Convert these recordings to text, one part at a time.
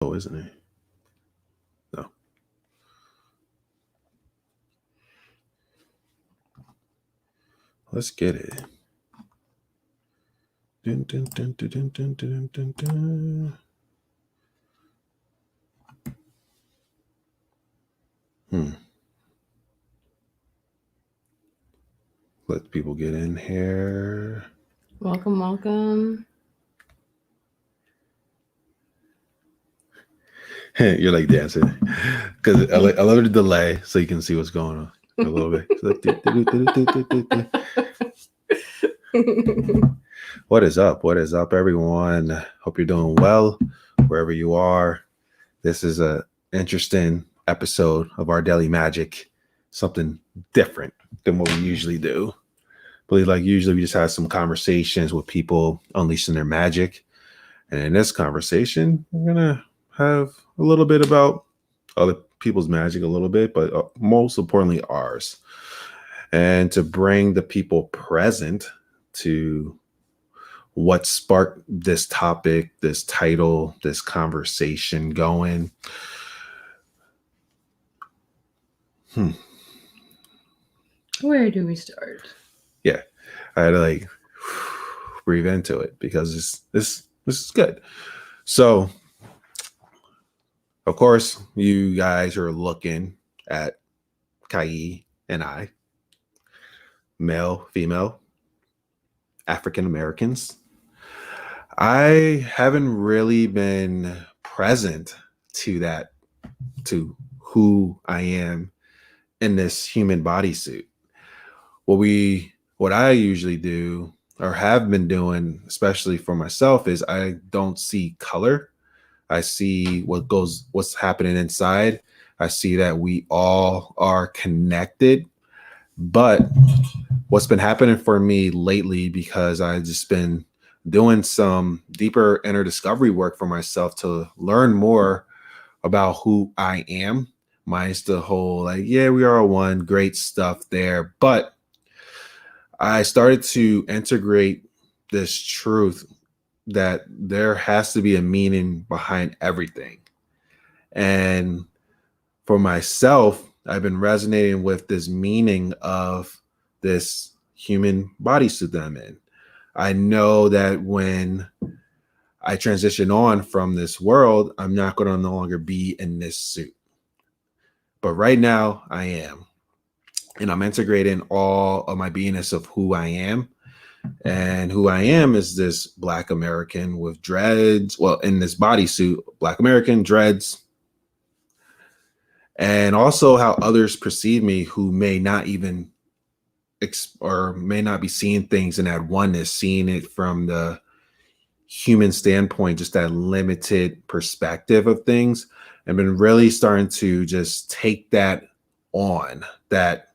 Oh, isn't it? No. Let's get it. Dun, dun, dun, dun, dun, dun, dun, dun, dun. Let people get in here. Welcome, welcome. You're like dancing because I love the delay so you can see what's going on a little bit. What is up? What is up, everyone? Hope you're doing well wherever you are. This is a interesting episode of our Daily Magic, something different than what we usually do. But like usually we just have some conversations with people unleashing their magic. And in this conversation, we're going to have a little bit about other people's magic a little bit, but most importantly ours. And to bring the people present to what sparked this topic, this title, this conversation going. Where do we start? Yeah, I had to like breathe into it because this is good. So, of course, you guys are looking at Kai and I, male, female, African Americans. I haven't really been present to that, to who I am in this human bodysuit. What I usually do or have been doing, especially for myself, is I don't see color. I see what's happening inside. I see that we all are connected. But what's been happening for me lately, because I've just been doing some deeper inner discovery work for myself to learn more about who I am. Mine's the whole like, yeah, we are one, great stuff there. But I started to integrate this truth that there has to be a meaning behind everything. And for myself, I've been resonating with this meaning of this human bodysuit that I'm in. I know that when I transition on from this world, I'm not going to no longer be in this suit. But right now, I am. And I'm integrating all of my beingness of who I am. And who I am is this Black American with dreads. Well, in this bodysuit, Black American, dreads. And also how others perceive me who may not even or may not be seeing things in that oneness, seeing it from the human standpoint, just that limited perspective of things. I've been really starting to just take that on, that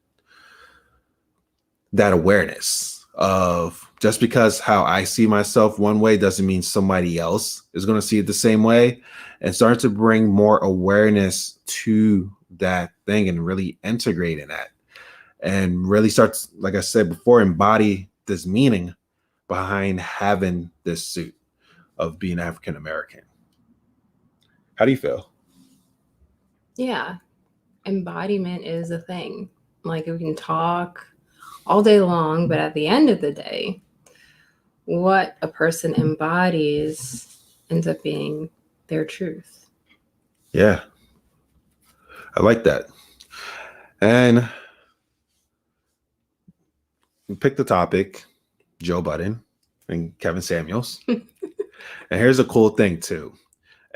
awareness of just because how I see myself one way doesn't mean somebody else is going to see it the same way, and start to bring more awareness to that thing and really integrating that and really starts, like I said before, embody this meaning behind having this suit of being African American. How do you feel? Yeah, embodiment is a thing. Like we can talk all day long, but at the end of the day, what a person embodies ends up being their truth. Yeah, I like that. And we picked the topic, Joe Budden and Kevin Samuels. And here's a cool thing too.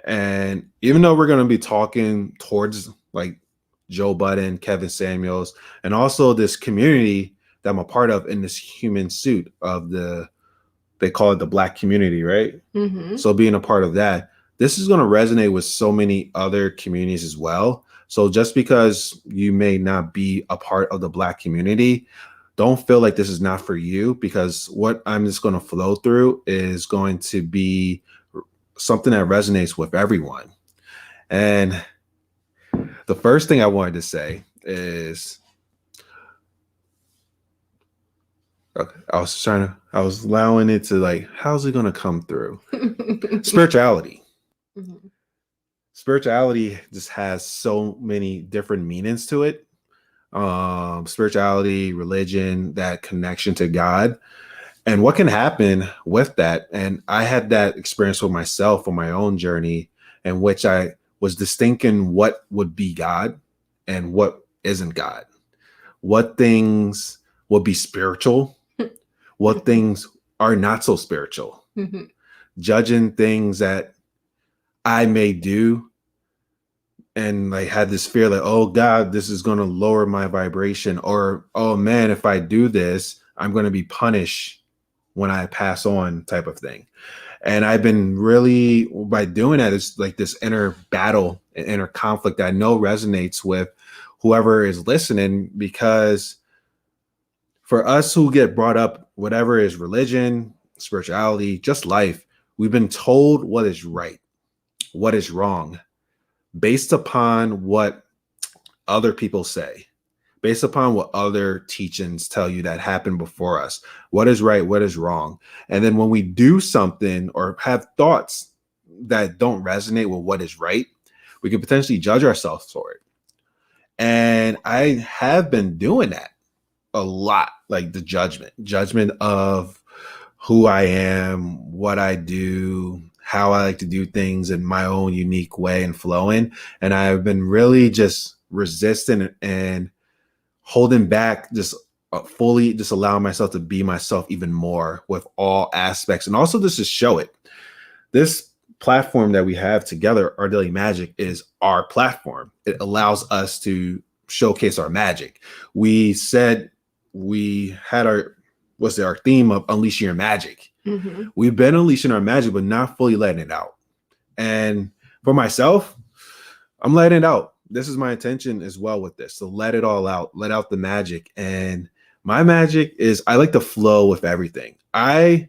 And even though we're going to be talking towards like Joe Budden, Kevin Samuels, and also this community that I'm a part of in this human suit of they call it the Black community, right? Mm-hmm. So being a part of that, this is going to resonate with so many other communities as well. So just because you may not be a part of the Black community, don't feel like this is not for you, because what I'm just going to flow through is going to be something that resonates with everyone. And the first thing I wanted to say is, okay, I was allowing it to like, how's it going to come through? Spirituality. Mm-hmm. spirituality just has so many different meanings to it. Spirituality, religion, that connection to God, and what can happen with that. And I had that experience with myself on my own journey, in which I was distinguishing what would be God and what isn't God, what things will be spiritual, what things are not so spiritual, judging things that I may do, and like had this fear like, oh God, this is going to lower my vibration, or oh man, if I do this, I'm going to be punished when I pass on, type of thing. And I've been really, by doing that, it's like this inner battle and inner conflict that I know resonates with whoever is listening, because for us who get brought up, whatever is religion, spirituality, just life, we've been told what is right, what is wrong, based upon what other people say, based upon what other teachings tell you that happened before us, what is right, what is wrong. And then when we do something or have thoughts that don't resonate with what is right, we can potentially judge ourselves for it. And I have been doing that a lot, like the judgment of who I am, what I do, how I like to do things in my own unique way and flowing. And I've been really just resistant and holding back, just fully just allowing myself to be myself even more with all aspects. And also just to show it. This platform that we have together, Our Daily Magic, is our platform. It allows us to showcase our magic. We said we had our theme of unleashing your magic. We've been unleashing our magic, but not fully letting it out. And for myself, I'm letting it out. This is my intention as well with this, to let it all out, let out the magic. And my magic is, I like to flow with everything. I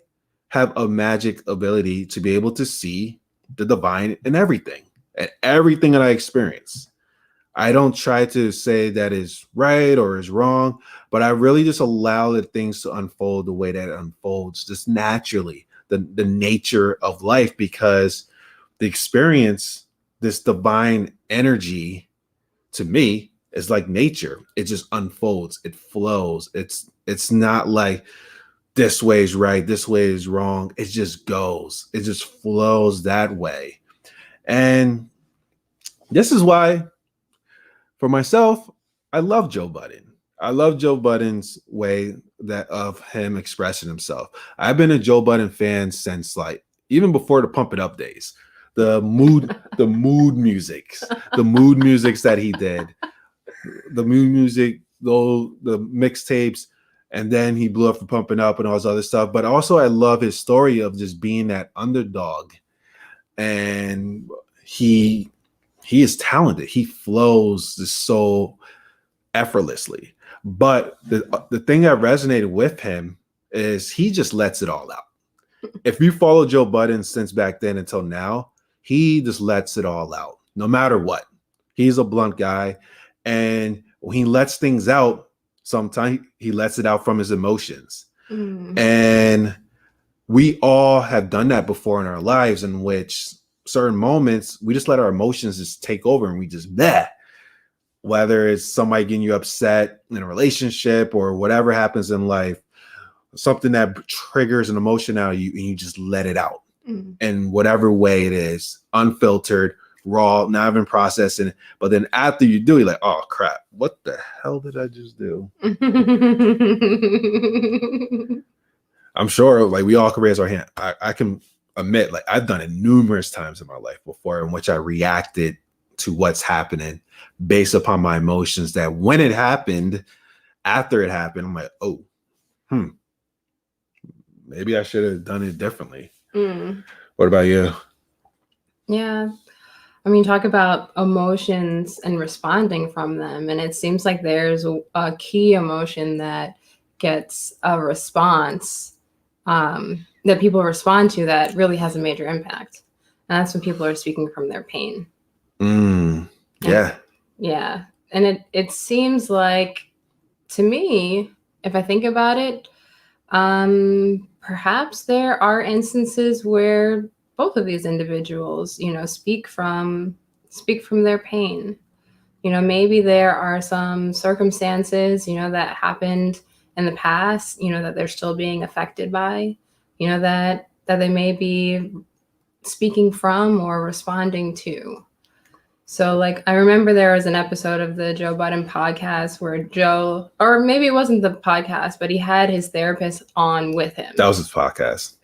have a magic ability to be able to see the divine in everything and everything that I experience. I don't try to say that is right or is wrong, but I really just allow the things to unfold the way that it unfolds, just naturally, the nature of life, because the experience, this divine energy, to me, is like nature. It just unfolds, it flows. It's not like this way is right, this way is wrong. It just goes. It just flows that way. And this is why, for myself, I love Joe Budden. I love Joe Budden's way of him expressing himself. I've been a Joe Budden fan since like even before the Pump It Up days. The mood musics that he did, the mood music, the mixtapes, and then he blew up for Pumping Up and all this other stuff. But also, I love his story of just being that underdog, and he is talented. He flows just so effortlessly. But the thing that resonated with him is he just lets it all out. If you follow Joe Budden since back then until now, he just lets it all out, no matter what. He's a blunt guy, and when he lets things out, sometimes he lets it out from his emotions. And we all have done that before in our lives, in which certain moments we just let our emotions just take over, and we just whether it's somebody getting you upset in a relationship or whatever happens in life, something that triggers an emotion out of you, and you just let it out in whatever way it is, unfiltered, raw, not even processing. But then after you do, you're like, oh crap, what the hell did I just do? I'm sure like we all can raise our hand. I can admit, like, I've done it numerous times in my life before, in which I reacted to what's happening based upon my emotions, that when it happened, after it happened, I'm like, oh, maybe I should have done it differently. What about you? Yeah. I mean, talk about emotions and responding from them. And it seems like there's a key emotion that gets a response that people respond to that really has a major impact. And that's when people are speaking from their pain. Yeah. Yeah. And it seems like, to me, if I think about it, perhaps there are instances where both of these individuals, speak from speak from their pain. Maybe there are some circumstances, that happened in the past, that they're still being affected by, that they may be speaking from or responding to. So, like, I remember there was an episode of the Joe Budden podcast where Joe, or maybe it wasn't the podcast, but he had his therapist on with him. That was his podcast.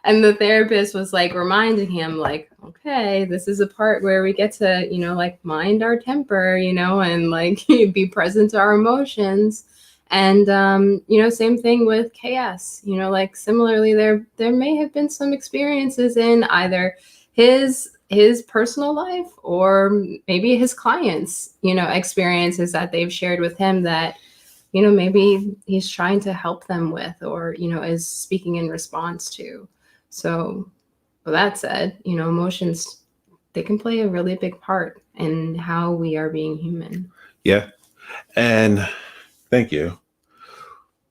and the therapist was like reminding him, like, okay, this is a part where we get to, like, mind our temper, and like be present to our emotions. And same thing with KS. Like, similarly, there may have been some experiences in either his personal life or maybe his clients, experiences that they've shared with him that, maybe he's trying to help them with, or, is speaking in response to. So with that said, emotions, they can play a really big part in how we are being human. Yeah. And thank you.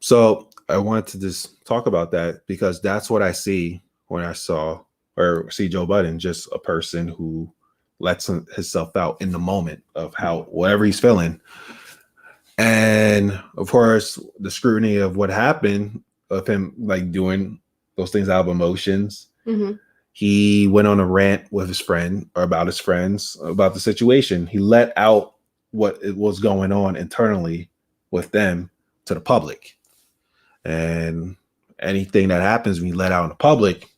So I wanted to just talk about that because that's what I see when I see Joe Budden, just a person who lets himself out in the moment of how whatever he's feeling. And of course, the scrutiny of what happened of him, like, doing those things out of emotions. Mm-hmm. He went on a rant with his friend or about his friends about the situation. He let out what was going on internally with them to the public. And anything that happens when you let out in the public,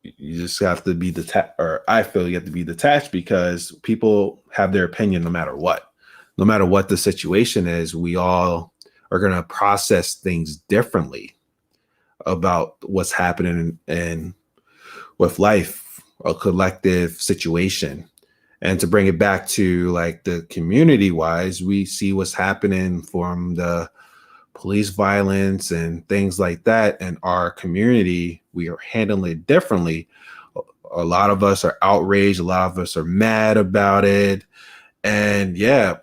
you just have to be detached, or I feel you have to be detached, because people have their opinion no matter what. No matter what the situation is, we all are going to process things differently about what's happening in with life, a collective situation. And to bring it back to, like, the community wise, we see what's happening from the police violence and things like that in our community. We are handling it differently. A lot of us are outraged. A lot of us are mad about it. And yeah,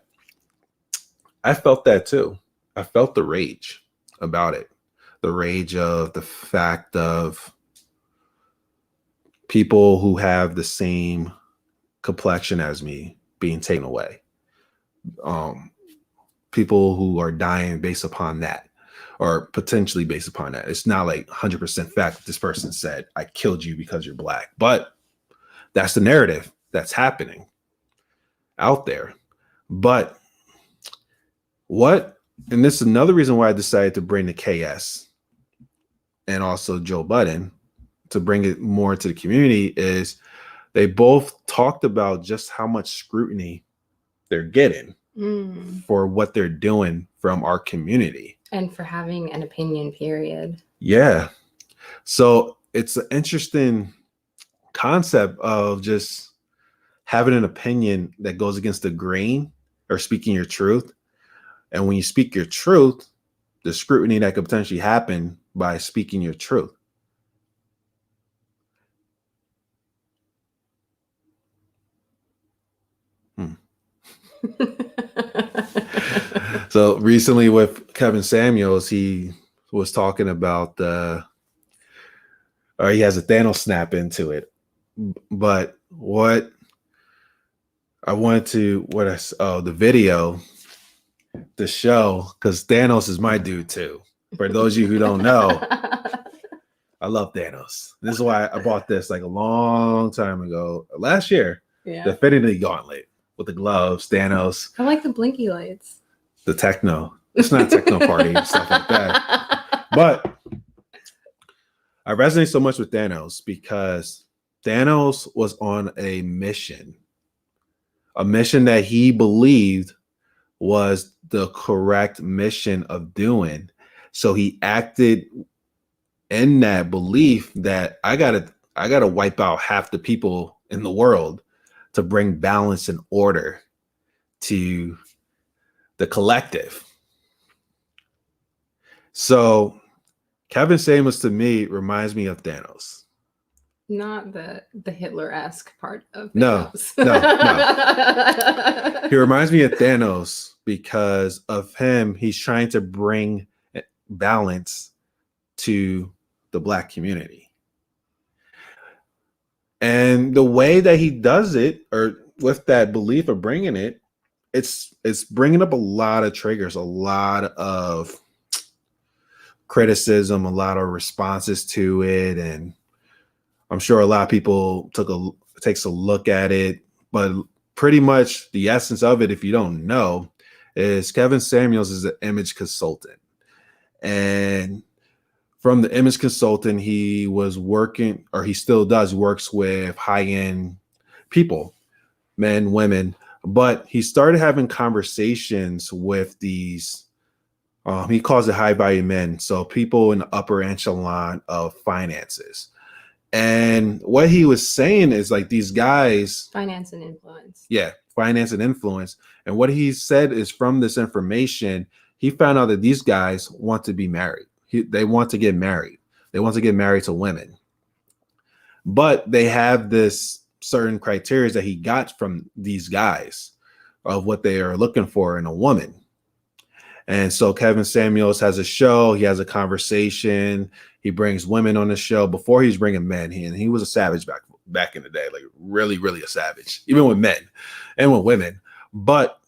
I felt that too. I felt the rage about it. The rage of the fact of people who have the same complexion as me being taken away. People who are dying based upon that, or potentially based upon that. It's not like 100% fact that this person said, I killed you because you're black. But that's the narrative that's happening out there. But and this is another reason why I decided to bring the KS and also Joe Budden to bring it more to the community, is they both talked about just how much scrutiny they're getting for what they're doing from our community. And for having an opinion, period. Yeah. So it's an interesting concept of just having an opinion that goes against the grain, or speaking your truth. And when you speak your truth, the scrutiny that could potentially happen by speaking your truth. So recently with Kevin Samuels, he was talking about he has a Thanos snap into it. But what I wanted to, the video, the show, because Thanos is my dude too. For those of you who don't know, I love Thanos. This is why I bought this like a long time ago, last year. Yeah. The Infinity Gauntlet with the gloves, Thanos. I like the blinky lights. The techno. It's not a techno party, stuff like that. But I resonate so much with Thanos because Thanos was on a mission that he believed was the correct mission of doing. So he acted in that belief that I gotta wipe out half the people in the world to bring balance and order to the collective. So Kevin Samuels to me reminds me of Thanos. Not the Hitler-esque part of Thanos. No. He reminds me of Thanos because of him. He's trying to bring balance to the Black community. And the way that he does it, or with that belief of bringing it, it's bringing up a lot of triggers, a lot of criticism, a lot of responses to it, and I'm sure a lot of people takes a look at it. But pretty much the essence of it, if you don't know, is Kevin Samuels is an image consultant, and from the image consultant, he was working, or he still works with high-end people, men, women, but he started having conversations with these, he calls it high-value men, so people in the upper echelon of finances. And what he was saying is like these guys, finance and influence. Yeah, finance and influence. And what he said is from this information, he found out that these guys want to be married. They want to get married. They want to get married to women. But they have this certain criteria that he got from these guys of what they are looking for in a woman. And so Kevin Samuels has a show. He has a conversation. He brings women on the show. Before he's bringing men, he was a savage back in the day, like really, really a savage, even with men and with women. But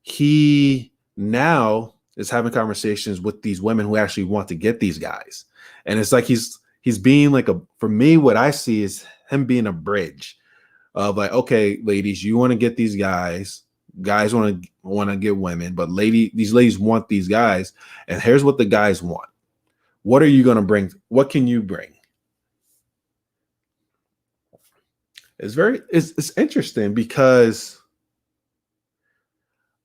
he now is having conversations with these women who actually want to get these guys. And it's like he's being like for me, what I see is him being a bridge of like, okay, ladies, you want to get these guys. Guys want to get women, but these ladies want these guys, and here's what the guys want. What are you going to bring? What can you bring? It's interesting because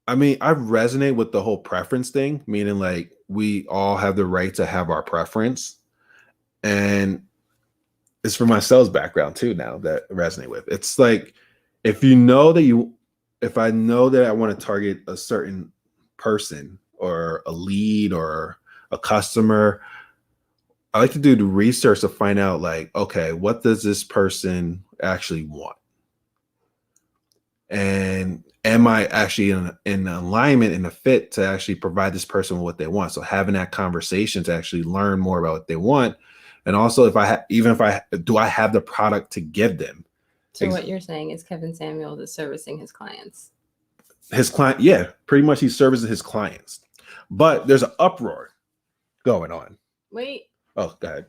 I mean, I resonate with the whole preference thing, meaning like we all have the right to have our preference, and it's from my sales background too now that I resonate with. It's like if I know that I want to target a certain person or a lead or a customer, I like to do the research to find out like, okay, what does this person actually want? And am I actually in alignment, in a fit to actually provide this person with what they want? So having that conversation to actually learn more about what they want. And also do I have the product to give them? So what you're saying is Kevin Samuels is servicing his clients. His client, yeah, pretty much he's servicing his clients. But there's an uproar going on. Wait. Oh, go ahead.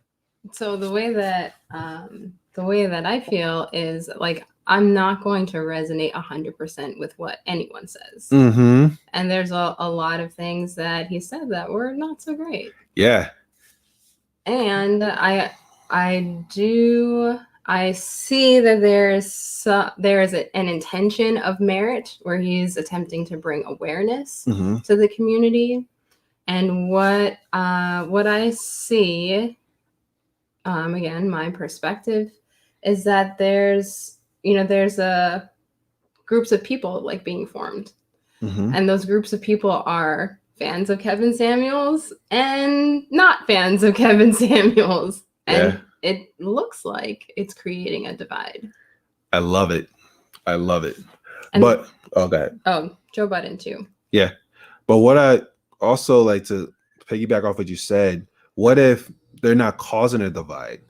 So the way that I feel is like I'm not going to resonate 100% with what anyone says. Mm-hmm. And there's a lot of things that he said that were not so great. Yeah. And I see that there is an intention of merit where he's attempting to bring awareness to the community. And what I see, again, my perspective is that there's a groups of people like being formed, and those groups of people are fans of Kevin Samuels and not fans of Kevin Samuels, and it looks like it's creating a divide. I love it. And go ahead. Oh, Joe Budden too. Yeah, but what I also like to piggyback off what you said, what if they're not causing a divide,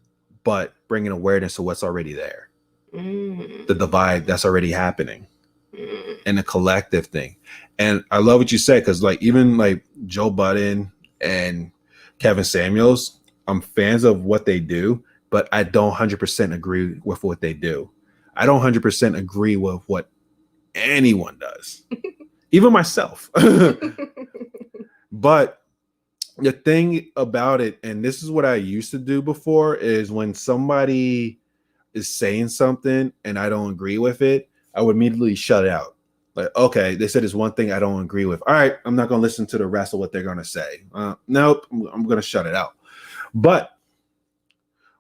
but bringing awareness to what's already there? The divide that's already happening and the collective thing. And I love what you said, because like even like Joe Budden and Kevin Samuels, I'm fans of what they do, but I don't 100% agree with what they do. I don't 100% agree with what anyone does, even myself. But the thing about it, and this is what I used to do before, is when somebody is saying something and I don't agree with it, I would immediately shut it out. Like, okay, they said this one thing I don't agree with. All right, I'm not going to listen to the rest of what they're going to say. Nope, I'm going to shut it out. But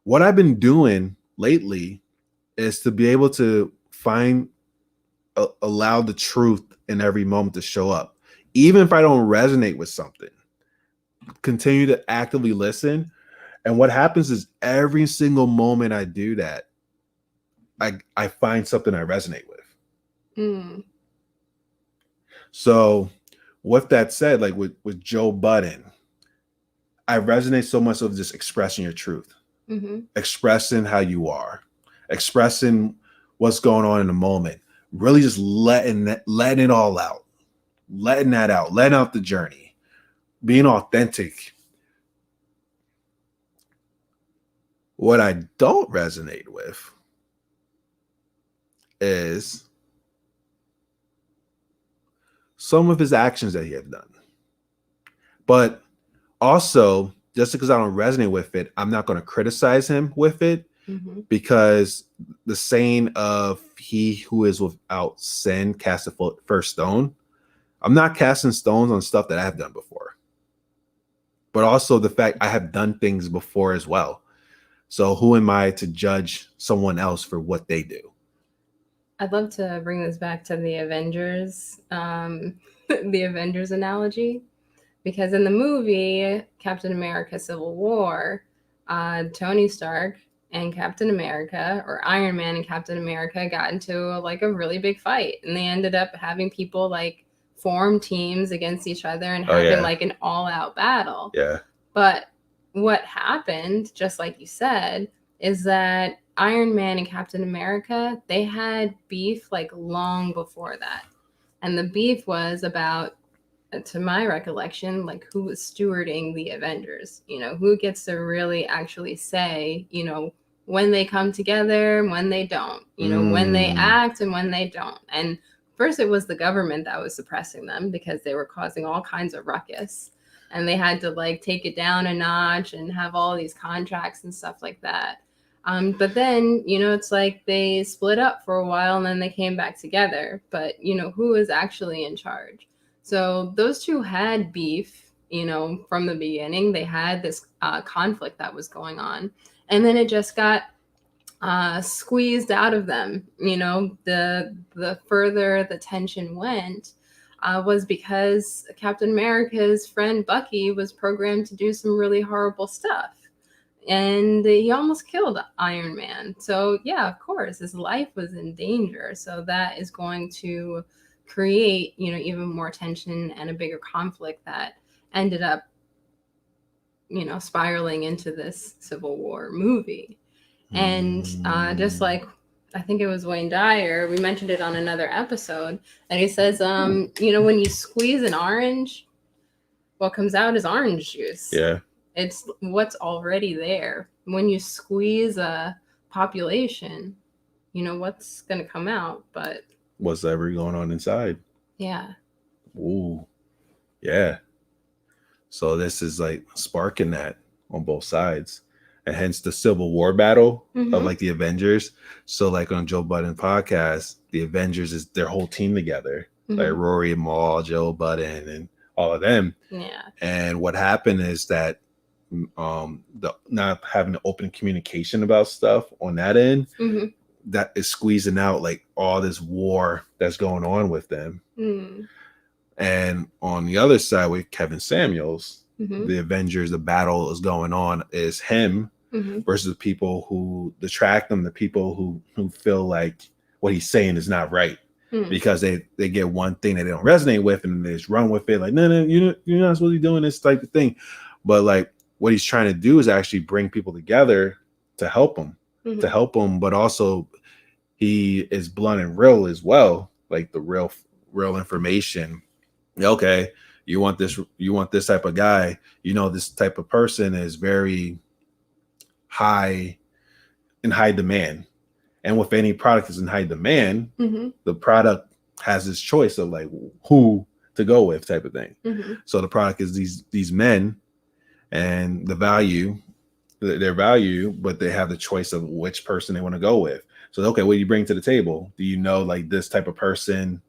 what I've been doing lately is to be able to allow the truth in every moment to show up. Even if I don't resonate with something, continue to actively listen. And what happens is every single moment I do that, I find something I resonate with. So with that said, like with Joe Budden, I resonate so much with just expressing your truth, expressing how you are. expressing what's going on in the moment, really just letting it all out, letting out the journey, being authentic. What I don't resonate with is some of his actions that he has done. But also, just because I don't resonate with it, I'm not going to criticize him with it, because the saying of he who is without sin cast the first stone. I'm not casting stones on stuff that I have done before, but also the fact I have done things before as well. So who am I to judge someone else for what they do? I'd love to bring this back to the Avengers, the Avengers analogy, because in the movie Captain America Civil War, Tony Stark and Captain America, or Iron Man and Captain America, got into like a really big fight, and they ended up having people like form teams against each other and having like an all-out battle. Yeah. But what happened, just like you said, is that Iron Man and Captain America, they had beef like long before that. And the beef was about, to my recollection, like who was stewarding the Avengers, who gets to really actually say, when they come together and when they don't, when they act and when they don't. And first it was the government that was suppressing them because they were causing all kinds of ruckus. And they had to like take it down a notch and have all these contracts and stuff like that. But then, it's like they split up for a while and then they came back together. But, who is actually in charge? So those two had beef, from the beginning. They had this conflict that was going on. And then it just got squeezed out of them. The further the tension went, was because Captain America's friend Bucky was programmed to do some really horrible stuff. And he almost killed Iron Man. So, yeah, of course, his life was in danger. So that is going to create, even more tension and a bigger conflict that ended up, spiraling into this Civil War movie. And just like, I think it was Wayne Dyer, we mentioned it on another episode, and he says, when you squeeze an orange, what comes out is orange juice. Yeah. It's what's already there. When you squeeze a population, what's going to come out, but what's ever going on inside. Yeah. Ooh. Yeah. So this is like sparking that on both sides. And hence the Civil War battle of like the Avengers. So like on Joe Budden podcast, the Avengers is their whole team together. Like Rory and Maul, Joe Budden, and all of them. Yeah. And what happened is that the not having open communication about stuff on that end, that is squeezing out like all this war that's going on with them. And on the other side with Kevin Samuels, the Avengers, the battle is going on is him versus the people who detract him, the people who feel like what he's saying is not right. Because they get one thing that they don't resonate with and they just run with it like, no, you're not supposed to be doing this type of thing. But like what he's trying to do is actually bring people together to help them, but also he is blunt and real as well, like the real information. Okay, you want this type of guy, this type of person is very high demand. And with any product that's in high demand, the product has this choice of like who to go with type of thing. So the product is these men and their value, but they have the choice of which person they want to go with. So, okay, what do you bring to the table? Do you know like this type of person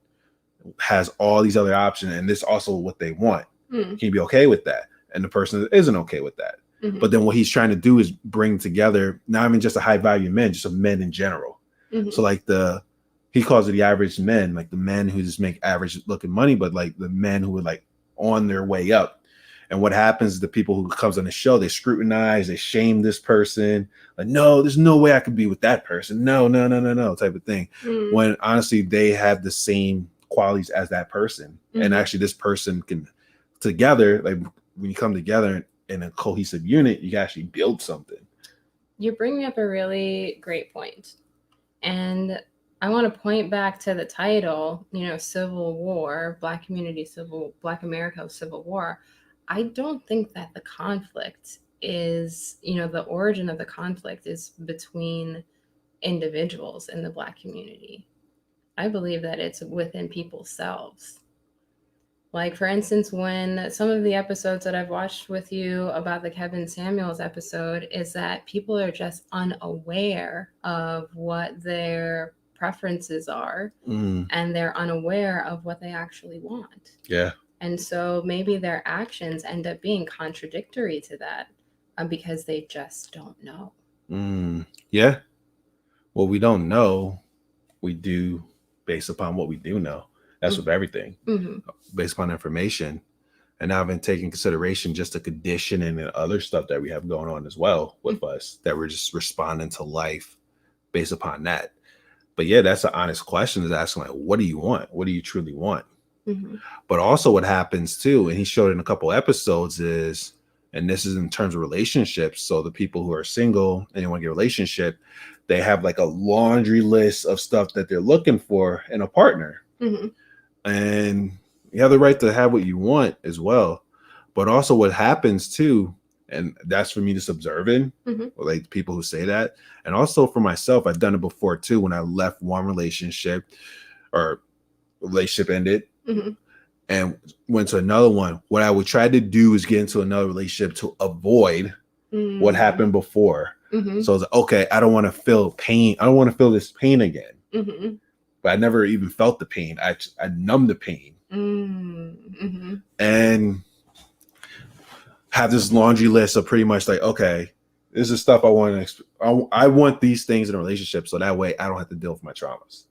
has all these other options and this also what they want? Can you be okay with that? And the person isn't okay with that. But then what he's trying to do is bring together not even just a high value men, just a men in general. So like he calls it the average men, like the men who just make average looking money, but like the men who are like on their way up. And what happens is the people who comes on the show, they scrutinize, they shame this person. Like, no, there's no way I could be with that person. No, type of thing. When honestly, they have the same qualities as that person. And actually this person can together, like when you come together in a cohesive unit, you can actually build something. You're bringing up a really great point. And I want to point back to the title, Civil War, Black America Civil War. I don't think that the conflict is, the origin of the conflict is between individuals in the Black community. I believe that it's within people's selves. Like, for instance, when some of the episodes that I've watched with you about the Kevin Samuels episode is that people are just unaware of what their preferences are, and they're unaware of what they actually want. Yeah. And so maybe their actions end up being contradictory to that because they just don't know. Yeah. What we don't know, we do based upon what we do know. That's with everything, based upon information. And now I've been taking consideration just the conditioning and other stuff that we have going on as well with us, that we're just responding to life based upon that. But yeah, that's an honest question, is asking, like, what do you want? What do you truly want? But also what happens too, and he showed in a couple episodes is, and this is in terms of relationships. So the people who are single and they want to get a relationship, they have like a laundry list of stuff that they're looking for in a partner. And you have the right to have what you want as well. But also what happens too, and that's for me just observing, like people who say that. And also for myself, I've done it before too, when I left one relationship or relationship ended and went to another one. What I would try to do is get into another relationship to avoid what happened before. So it's like, okay, I don't want to feel pain. I don't want to feel this pain again. But I never even felt the pain. I numbed the pain. And have this laundry list of pretty much like, okay, this is stuff I want to, I want these things in a relationship, so that way I don't have to deal with my traumas.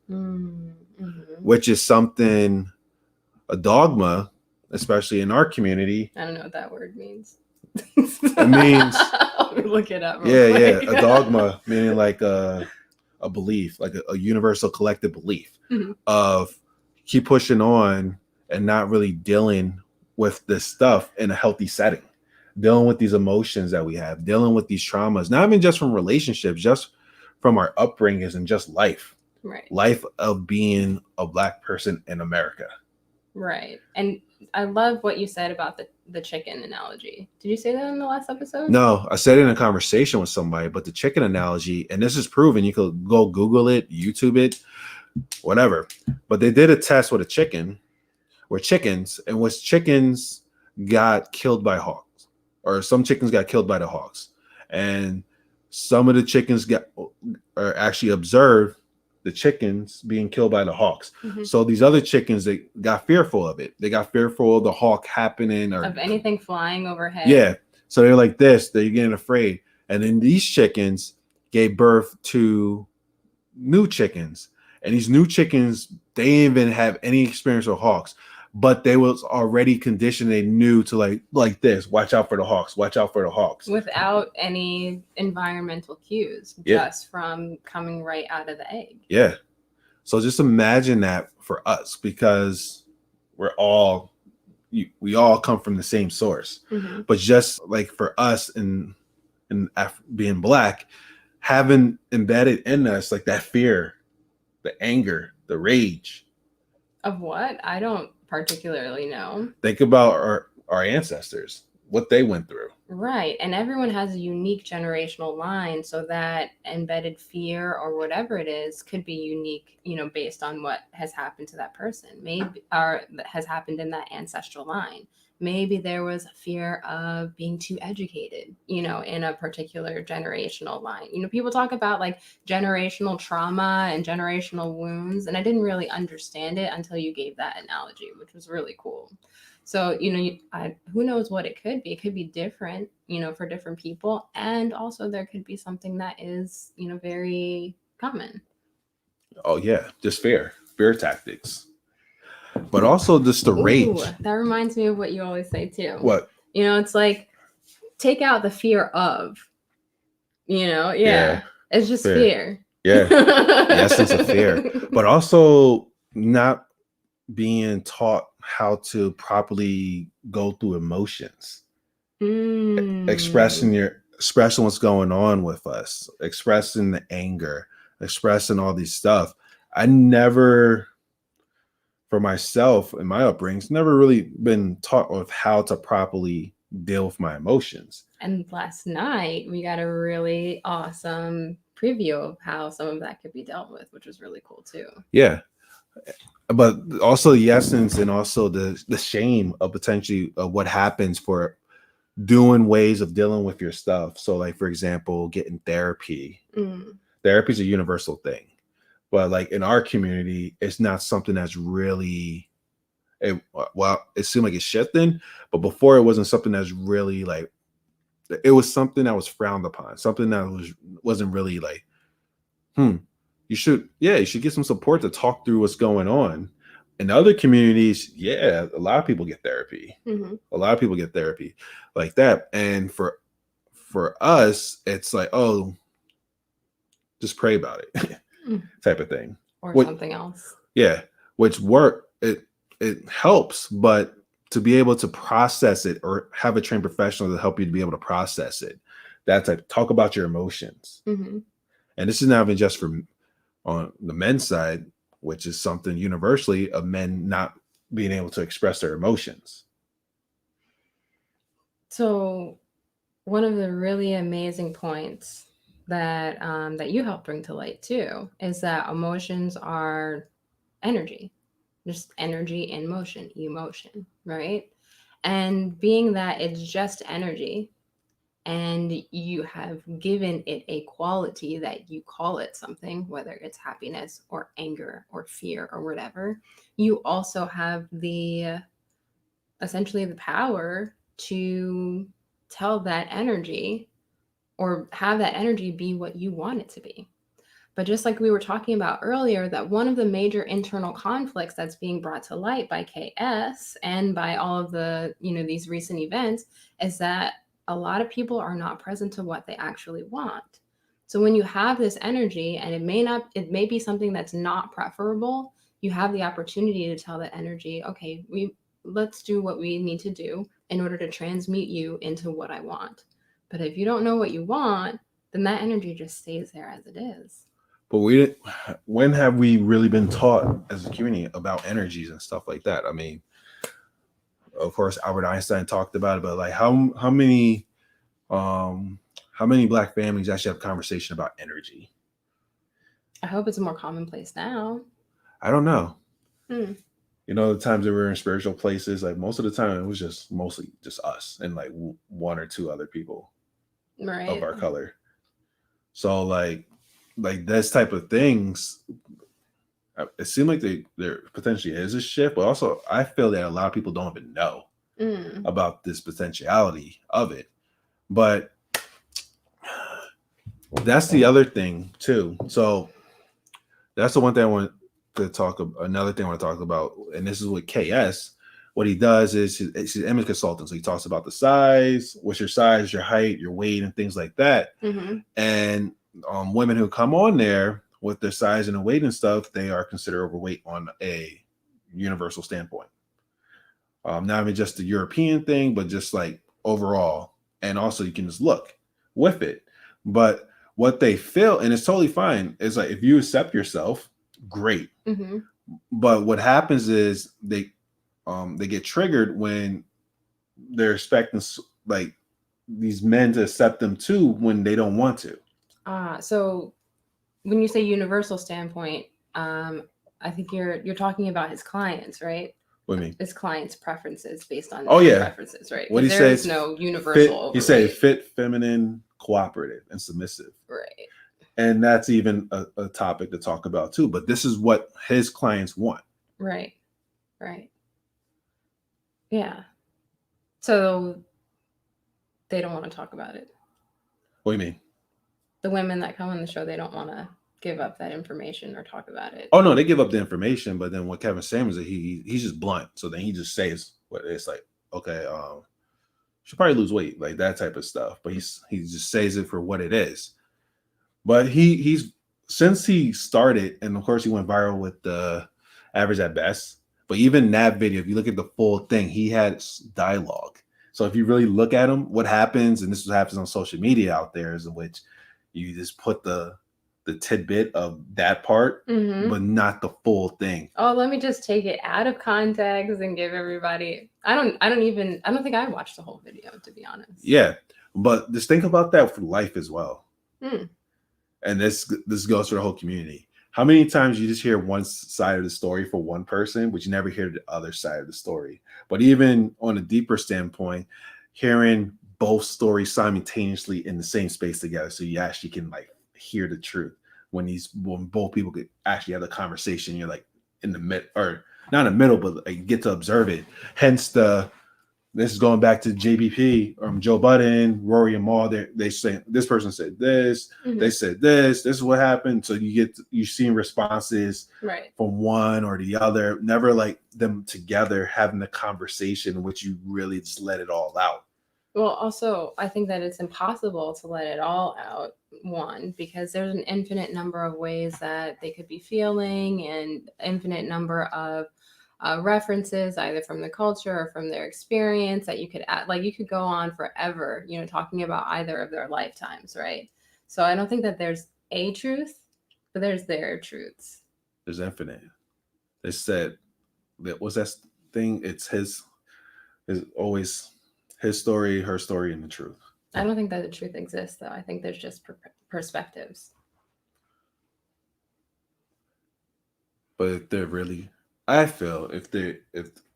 Which is something, a dogma, especially in our community. I don't know what that word means. It means, Let me look it up. Yeah, a dogma meaning like a belief, like a universal collective belief of keep pushing on and not really dealing with this stuff in a healthy setting, dealing with these emotions that we have, dealing with these traumas, not even just from relationships, just from our upbringings and just life. Life of being a Black person in America. Right. And I love what you said about the chicken analogy. Did you say that in the last episode? No, I said it in a conversation with somebody, but the chicken analogy, and this is proven, you could go Google it, YouTube it, whatever. But they did a test with a chicken, where chickens got killed by hawks, or some chickens got killed by the hawks. And some of the chickens actually observed the chickens being killed by the hawks. So these other chickens, they got fearful of it. They got fearful of the hawk happening, or of anything flying overhead. Yeah. So they're like this, they're getting afraid. And then these chickens gave birth to new chickens. And these new chickens, they didn't even have any experience with hawks, but they was already conditioned. They knew to like this, watch out for the hawks, watch out for the hawks. Without any environmental cues, just from coming right out of the egg. Yeah. So just imagine that for us, because we all come from the same source. But just like for us in being Black, having embedded in us like that fear, the anger, the rage. Of what? I don't particularly know. Think about our ancestors, what they went through. Right. And everyone has a unique generational line, so that embedded fear or whatever it is could be unique, based on what has happened to that person, maybe, or that has happened in that ancestral line. Maybe there was a fear of being too educated, in a particular generational line. People talk about like generational trauma and generational wounds, and I didn't really understand it until you gave that analogy, which was really cool. So, who knows what it could be? It could be different, for different people. And also there could be something that is, very common. Oh, yeah. Just fear tactics. But also just the rage. That reminds me of what you always say too. What? It's like, take out the fear of, it's just fear. Yeah. The essence of fear. But also not being taught how to properly go through emotions. Expressing what's going on with us, expressing the anger, expressing all these stuff. I never, for myself and my upbringings, never really been taught of how to properly deal with my emotions. And last night we got a really awesome preview of how some of that could be dealt with, which was really cool too. Yeah. But also the essence and also the shame of potentially of what happens for doing ways of dealing with your stuff. So like, for example, getting therapy. Therapy is a universal thing, but like in our community, it's not something that's really it seemed like it's shifting, but before it wasn't something that's really like, it was something that was frowned upon, something that wasn't really like, you should get some support to talk through what's going on. In other communities, a lot of people get therapy. A lot of people get therapy like that. And for us, it's like, oh, just pray about it type of thing. Or something else. Yeah. Which it helps, but to be able to process it or have a trained professional to help you to be able to process it, that's like, talk about your emotions. And this is not even just for on the men's side, which is something universally of men not being able to express their emotions. So one of the really amazing points that that you help bring to light too is that emotions are energy, just energy in motion, emotion, right? And being that it's just energy and you have given it a quality that you call it something, whether it's happiness or anger or fear or whatever, you also have essentially the power to tell that energy or have that energy be what you want it to be. But just like we were talking about earlier, that one of the major internal conflicts that's being brought to light by KS and by all of the, these recent events is that a lot of people are not present to what they actually want. So when you have this energy and it may be something that's not preferable, you have the opportunity to tell that energy, okay, let's do what we need to do in order to transmute you into what I want. But if you don't know what you want, then that energy just stays there as it is. But when have we really been taught as a community about energies and stuff like that? I mean, of course, Albert Einstein talked about it, but like how many Black families actually have a conversation about energy? I hope it's more commonplace now. I don't know. The times that we're in spiritual places, like most of the time it was mostly just us and like one or two other people of our color. So like this type of things, it seemed like there potentially is a shift, but also I feel that a lot of people don't even know about this potentiality of it. But that's the other thing too. So that's the one thing I want to talk about. Another thing I want to talk about, and this is with KS. What he does is he's an image consultant. So he talks about the size, what's your size, your height, your weight, and things like that. And women who come on there with their size and weight and stuff, they are considered overweight on a universal standpoint. Not even just the European thing, but just like overall. And also you can just look with it. But what they feel, and it's totally fine, is like if you accept yourself, great. But what happens is they get triggered when they're expecting like these men to accept them too when they don't want to. So when you say universal standpoint, I think you're talking about his clients, right? What do you mean? His clients' preferences based on preferences, right? What he there says, is no universal. He said fit, feminine, cooperative, and submissive. Right. And that's even a topic to talk about too. But this is what his clients want. Right. Yeah. So they don't want to talk about it. What do you mean? The women that come on the show, they don't want to give up that information or talk about it. Oh no, they give up the information, but then what Kevin Samuels is he's just blunt. So then he just says what it's like, okay, should probably lose weight, like that type of stuff. But he just says it for what it is. But he's since he started, and of course he went viral with the average at best. But even that video, if you look at the full thing, he had dialogue. So if you really look at him, what happens, and this is what happens on social media out there, is in which you just put the the tidbit of that part, but not the full thing. Oh, let me just take it out of context and give everybody. I don't think I watched the whole video, to be honest. Yeah, but just think about that for life as well. Hmm. And this goes for the whole community. How many times you just hear one side of the story for one person, but you never hear the other side of the story? But even on a deeper standpoint, hearing both stories simultaneously in the same space together, so you actually can like hear the truth when both people could actually have the conversation. You're like in the mid, or not in the middle, but like, you get to observe it. Hence this is going back to JBP, Joe Budden, Rory and Maul. They say this person said this, they said this. This is what happened. So you see responses from one or the other. Never like them together having the conversation in which you really just let it all out. Well, also, I think that it's impossible to let it all out, one, because there's an infinite number of ways that they could be feeling and infinite number of references, either from the culture or from their experience, that you could add. Like, you could go on forever, talking about either of their lifetimes, right? So I don't think that there's a truth, but there's their truths. There's infinite. They said that was that thing. It's always his story, her story, and the truth. I don't think that the truth exists, though. I think there's just perspectives. But if they're really, I feel if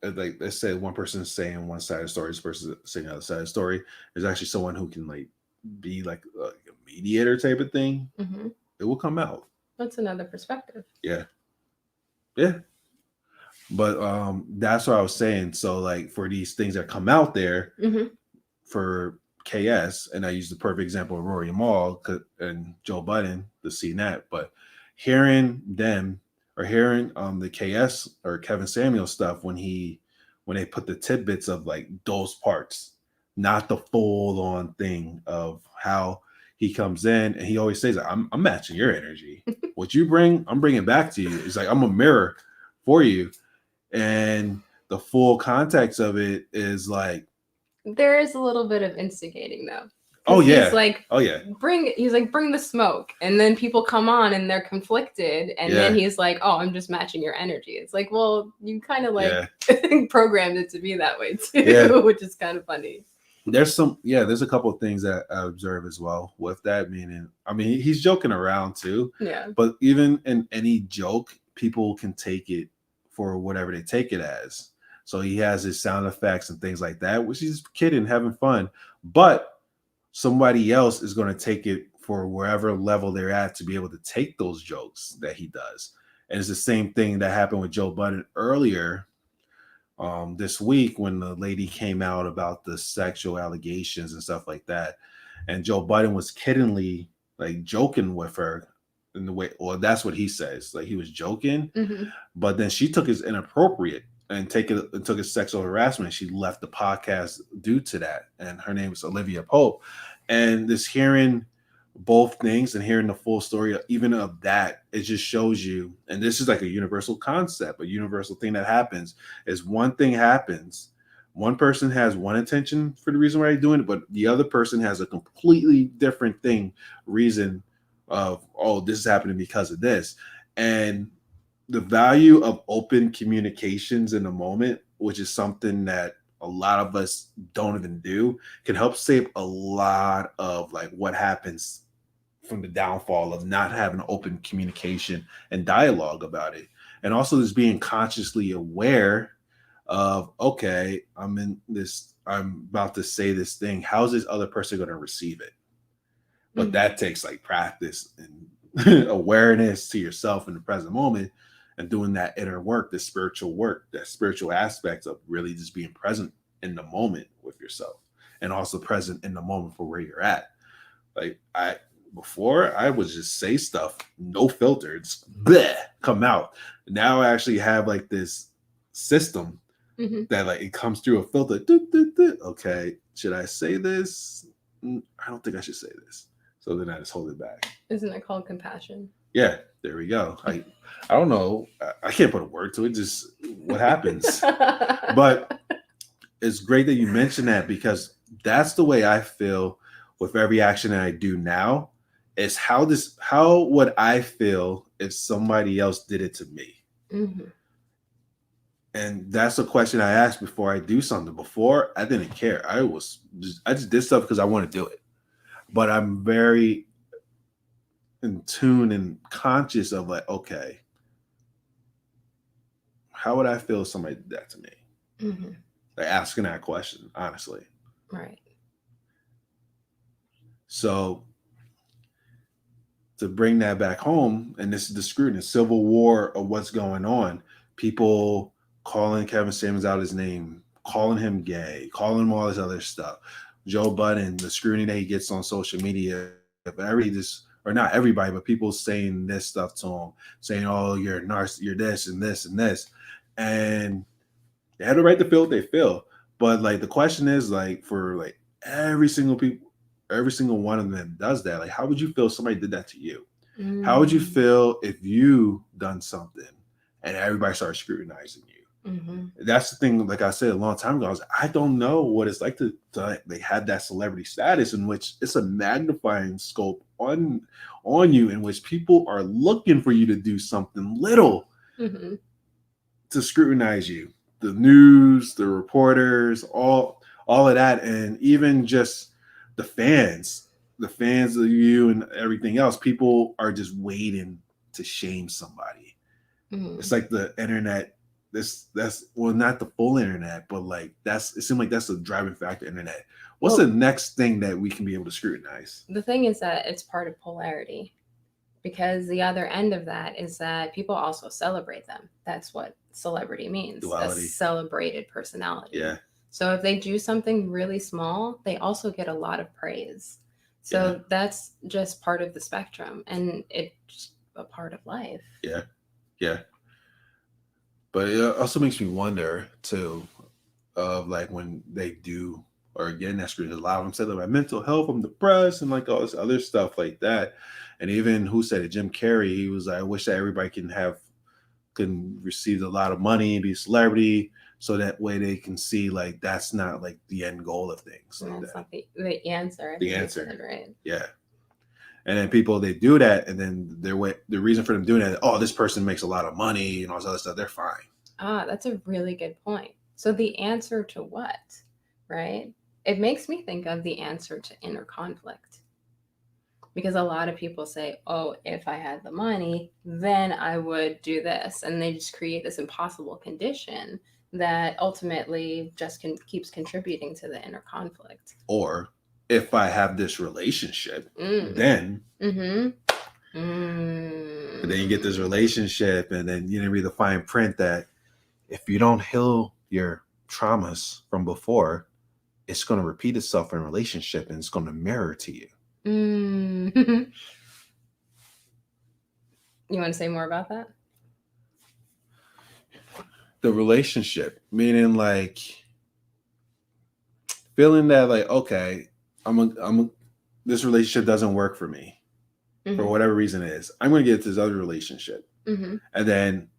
like let's say one person is saying one side of the story, this person saying the other side of the story, there's actually someone who can like be like a mediator type of thing. It will come out. That's another perspective. Yeah. But that's what I was saying. So like for these things that come out there for KS, and I use the perfect example of Rory and Maul and Joe Budden, the CNET, but hearing them or hearing the KS or Kevin Samuel stuff when they put the tidbits of like those parts, not the full on thing of how he comes in, and he always says, I'm matching your energy. What you bring, I'm bringing back to you. It's like I'm a mirror for you. And the full context of it is like, there is a little bit of instigating though. Oh yeah. He's like, bring the smoke. And then people come on and they're conflicted. And then he's like, oh, I'm just matching your energy. It's like, well, you kind of like programmed it to be that way too, which is kind of funny. There's a couple of things that I observe as well with that, meaning, I mean, he's joking around too. Yeah. But even in any joke, people can take it for whatever they take it as. So he has his sound effects and things like that, which he's kidding, having fun. But somebody else is going to take it for wherever level they're at to be able to take those jokes that he does. And it's the same thing that happened with Joe Budden earlier this week when the lady came out about the sexual allegations and stuff like that. And Joe Budden was kiddingly like joking with her in the way, well, that's what he says. Like he was joking, but then she took his inappropriate and took his sexual harassment. She left the podcast due to that. And her name is Olivia Pope. And this hearing both things and hearing the full story, even of that, it just shows you, and this is like a universal concept, a universal thing that happens, is one thing happens, one person has one intention for the reason why they're doing it, but the other person has a completely different reason of, oh, this is happening because of this. And the value of open communications in the moment, which is something that a lot of us don't even do, can help save a lot of like what happens from the downfall of not having open communication and dialogue about it. And also just being consciously aware of, okay, I'm about to say this thing. How's this other person going to receive it? But that takes like practice and awareness to yourself in the present moment, and doing that inner work, the spiritual aspects of really just being present in the moment with yourself, and also present in the moment for where you're at. Like before I would just say stuff, no filter, it's bleh, come out. Now I actually have like this system that like it comes through a filter. Okay, should I say this? I don't think I should say this. So then I just hold it back. Isn't it called compassion? Yeah, there we go. I don't know. I can't put a word to it. Just what happens. But it's great that you mentioned that, because that's the way I feel with every action that I do now. is how would I feel if somebody else did it to me? Mm-hmm. And that's a question I ask before I do something. Before, I didn't care. I just did stuff because I want to do it. But I'm very in tune and conscious of like, okay, how would I feel if somebody did that to me? Mm-hmm. Like asking that question, honestly. Right. So to bring that back home, and this is the scrutiny, civil war of what's going on. People calling Kevin Samuels out his name, calling him gay, calling him all this other stuff. Joe Budden, the scrutiny that he gets on social media, or not everybody, but people saying this stuff to him, saying, "Oh, you're you're this and this and this," and they have the right to feel what they feel. But like the question is, like for like every single one of them does that. Like, how would you feel if somebody did that to you? How would you feel if you done something and everybody started scrutinizing you? Mm-hmm. That's the thing. Like I said a long time ago, I don't know what it's like to they had that celebrity status in which it's a magnifying scope on you, in which people are looking for you to do something little Mm-hmm. to scrutinize you. The news, the reporters, all of that, and even just the fans of you and everything else. People are just waiting to shame somebody. Mm-hmm. It's like the internet. That's well, not the full internet, but like it seems like that's the driving factor. Internet. What's the next thing that we can be able to scrutinize? The thing is that it's part of polarity, because the other end of that is that people also celebrate them. That's what celebrity means. Duality. A celebrated personality. Yeah. So if they do something really small, they also get a lot of praise. So that's just part of the spectrum, and it's a part of life. Yeah. Yeah. But it also makes me wonder too, of like when they do, or again, that's really a lot of them said like my mental health, I'm depressed, and like all this other stuff like that. And even who said it? Jim Carrey. He was like, I wish that everybody can receive a lot of money and be a celebrity, so that way they can see like that's not like the end goal of things. And like that's that. not the answer. The answer, said, right? Yeah. And then people, they do that, and then the reason for them doing that, oh, this person makes a lot of money and all this other stuff. They're fine. Ah, that's a really good point. So the answer to what, right? It makes me think of the answer to inner conflict. Because a lot of people say, oh, if I had the money, then I would do this. And they just create this impossible condition that ultimately just keeps contributing to the inner conflict. Or if I have this relationship, then Mm-hmm. But then you get this relationship, and then you read the fine print that if you don't heal your traumas from before, it's going to repeat itself in a relationship, and it's going to mirror to you. You want to say more about that? The relationship, meaning like feeling that like, okay, this relationship doesn't work for me. For whatever reason it is, I'm going to get to this other relationship. And then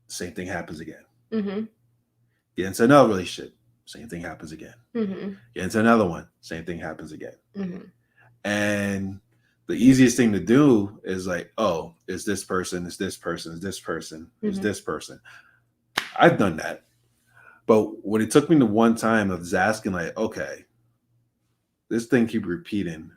same thing happens again. Get into another relationship, same thing happens again. Get into another one, same thing happens again. And the easiest thing to do is like, oh, is this person, is this person, is this person, is this person. I've done that. But when it took me to one time of just asking like, okay, this thing keep repeating.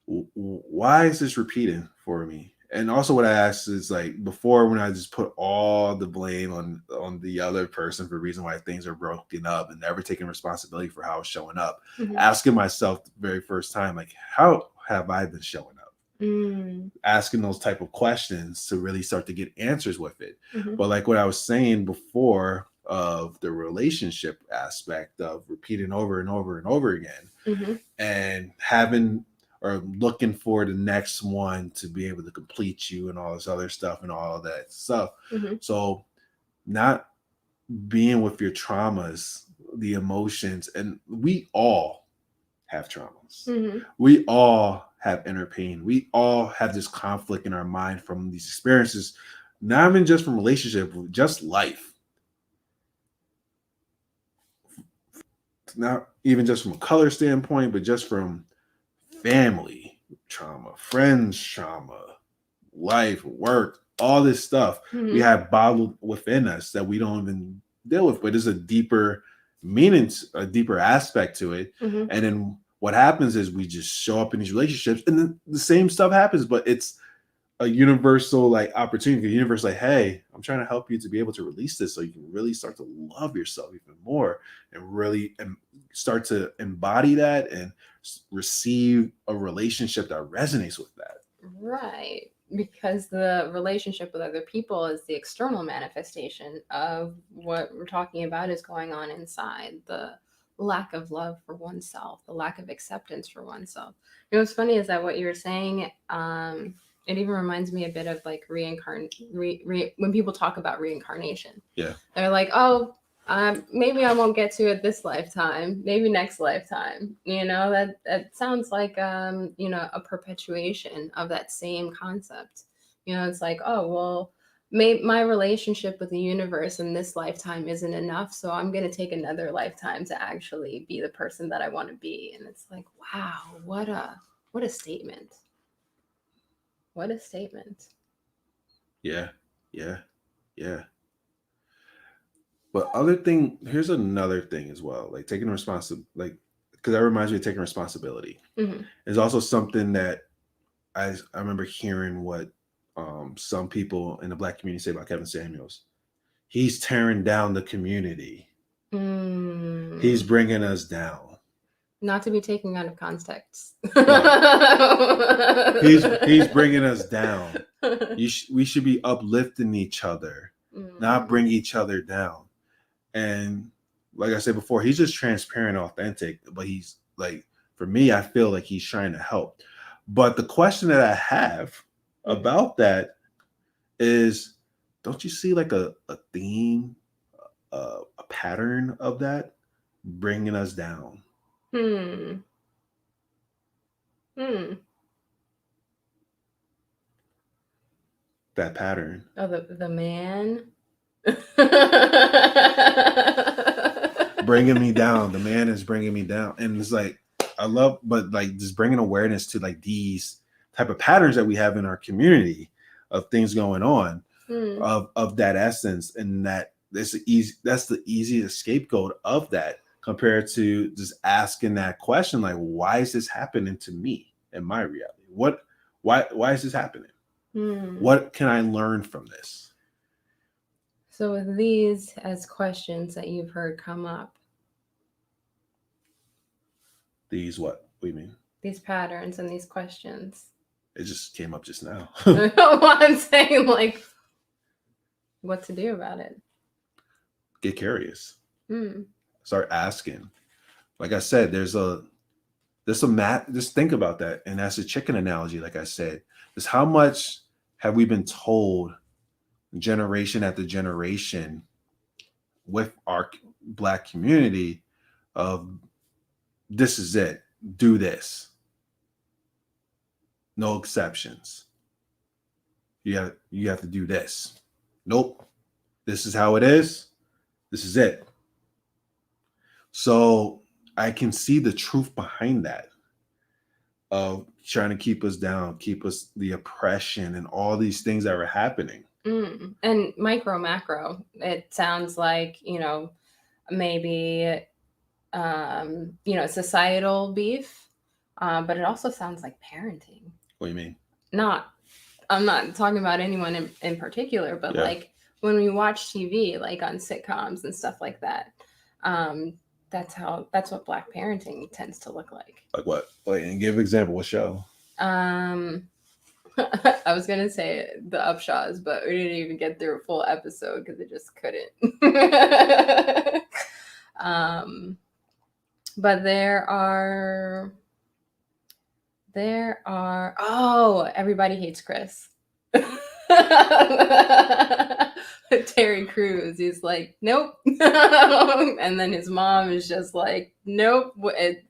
Why is this repeating for me? And also what I asked is like before, when I just put all the blame on the other person for the reason why things are broken up and never taking responsibility for how it's showing up, asking myself the very first time, like, how have I been showing up? Asking those type of questions to really start to get answers with it. But like what I was saying before of the relationship aspect of repeating over and over and over again, and having or looking for the next one to be able to complete you and all this other stuff and all of that stuff. So not being with your traumas, the emotions, and we all have traumas. We all have inner pain. We all have this conflict in our mind from these experiences, not even just from relationship, just life. Not even just from a color standpoint, but just from family, trauma, friends trauma, life, work, all this stuff we Mhm. have bottled within us that we don't even deal with. But there's a deeper meaning, a deeper aspect to it. Mhm. And then what happens is we just show up in these relationships, and then the same stuff happens, but it's a universal like opportunity. The universe, like, hey, I'm trying to help you to be able to release this so you can really start to love yourself even more and really start to embody that and receive a relationship that resonates with that. Right. Because the relationship with other people is the external manifestation of what we're talking about is going on inside. The lack of love for oneself, the lack of acceptance for oneself. You know, what's funny is that what you were saying, it even reminds me a bit of like when people talk about reincarnation. Yeah. They're like, oh, maybe I won't get to it this lifetime, maybe next lifetime. You know, that sounds like you know, a perpetuation of that same concept. You know, it's like, oh well, my relationship with the universe in this lifetime isn't enough, so I'm going to take another lifetime to actually be the person that I want to be. And it's like, wow, what a statement. What a statement. Yeah. Yeah. Yeah. But here's another thing as well, like taking responsibility, like, because that reminds me of taking responsibility. Mm-hmm. Is also something that I remember hearing what some people in the Black community say about Kevin Samuels. He's tearing down the community. He's bringing us down. Not to be taken out of context. No. He's bringing us down. We should be uplifting each other, not bring each other down. And like I said before, he's just transparent, authentic. But he's like, for me, I feel like he's trying to help. But the question that I have about that is, don't you see like a theme, a pattern of that bringing us down? That pattern. Oh, the man. Bringing me down. The man is bringing me down. And it's like, I love, but like just bringing awareness to like these type of patterns that we have in our community of things going on, of that essence, and that's the easiest scapegoat of that compared to just asking that question, like, why is this happening to me in my reality? Why is this happening? What can I learn from this? So with these as questions that you've heard come up. These what do you mean? These patterns and these questions. It just came up just now. Well, I'm saying, like, what to do about it. Get curious. Start asking. Like I said, there's just think about that. And that's a chicken analogy. Like I said, is how much have we been told generation after generation with our Black community of this is it, do this, no exceptions, you have to do this, nope, this is how it is, this is it. So I can see the truth behind that, of trying to keep us down, keep us, the oppression and all these things that were happening. And micro macro, it sounds like, you know, maybe you know, societal beef, but it also sounds like parenting. What do you mean? I'm not talking about anyone in particular, but like when we watch TV, like on sitcoms and stuff like that, that's what Black parenting tends to look like. Like what? Like, and give an example. What show? I was gonna say the Upshaws, but we didn't even get through a full episode because it just couldn't. But there are Everybody Hates Chris. Terry Crews, he's like, nope. And then his mom is just like, nope,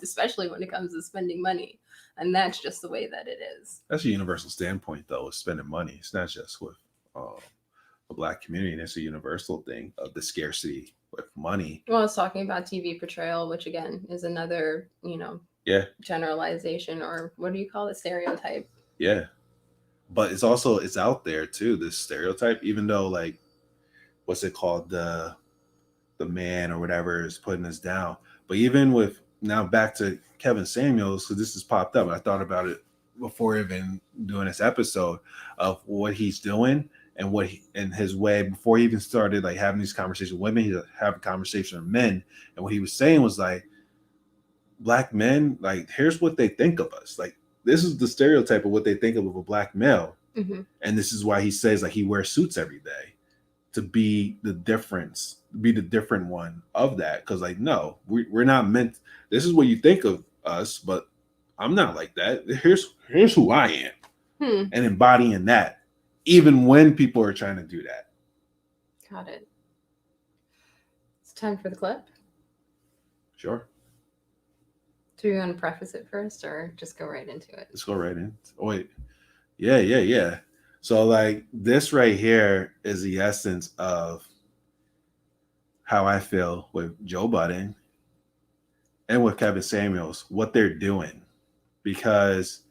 especially when it comes to spending money. And that's just the way that it is. That's a universal standpoint, though, of spending money. It's not just with the Black community. It's a universal thing of the scarcity with money. Well, I was talking about TV portrayal, which again is another, you know, Yeah. generalization, or what do you call it? Stereotype. Yeah. But it's out there too, this stereotype, even though like what's it called? The man or whatever is putting us down. But even with now back to Kevin Samuels, because this has popped up. I thought about it before even doing this episode of what he's doing and what he and his way before he even started like having these conversations with women, he's having conversations with men. And what he was saying was like black men, like here's what they think of us. Like this is the stereotype of what they think of a black male. Mm-hmm. And this is why he says like he wears suits every day to be the difference, be the different one of that. Because like, no, we're not meant. This is what you think of us, but I'm not like that. Here's who I am, and embodying that, even when people are trying to do that. Got it. It's time for the clip. Sure. Do you want to preface it first, or just go right into it? Let's go right in. Oh wait, yeah. So like this right here is the essence of how I feel with Joe Budden and with Kevin Samuels, what they're doing, because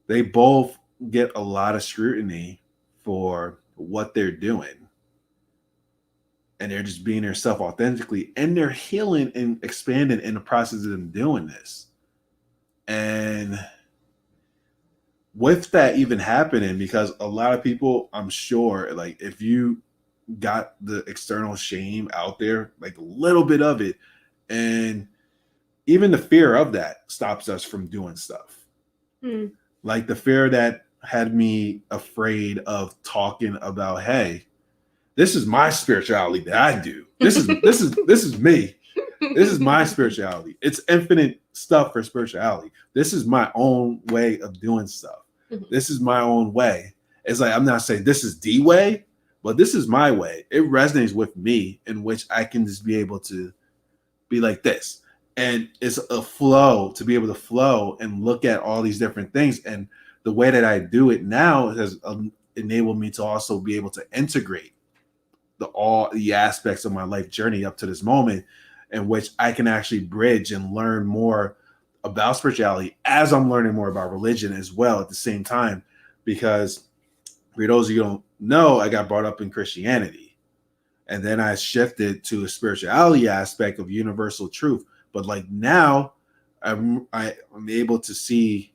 they both get a lot of scrutiny for what they're doing. And they're just being themselves authentically, and they're healing and expanding in the process of them doing this. And with that even happening, because a lot of people, I'm sure, like if you got the external shame out there, like a little bit of it, and even the fear of that stops us from doing stuff. Like the fear that had me afraid of talking about, hey, this is my spirituality that I do. This is me. This is my spirituality. It's infinite stuff for spirituality. This is my own way of doing stuff. This is my own way. It's like I'm not saying this is the way, but this is my way. It resonates with me, in which I can just be able to be like this. And it's a flow, to be able to flow and look at all these different things. And the way that I do it now has enabled me to also be able to integrate all the aspects of my life journey up to this moment, in which I can actually bridge and learn more about spirituality as I'm learning more about religion as well at the same time. Because for those of you who don't know, I got brought up in Christianity, and then I shifted to a spirituality aspect of universal truth. But like now I'm able to see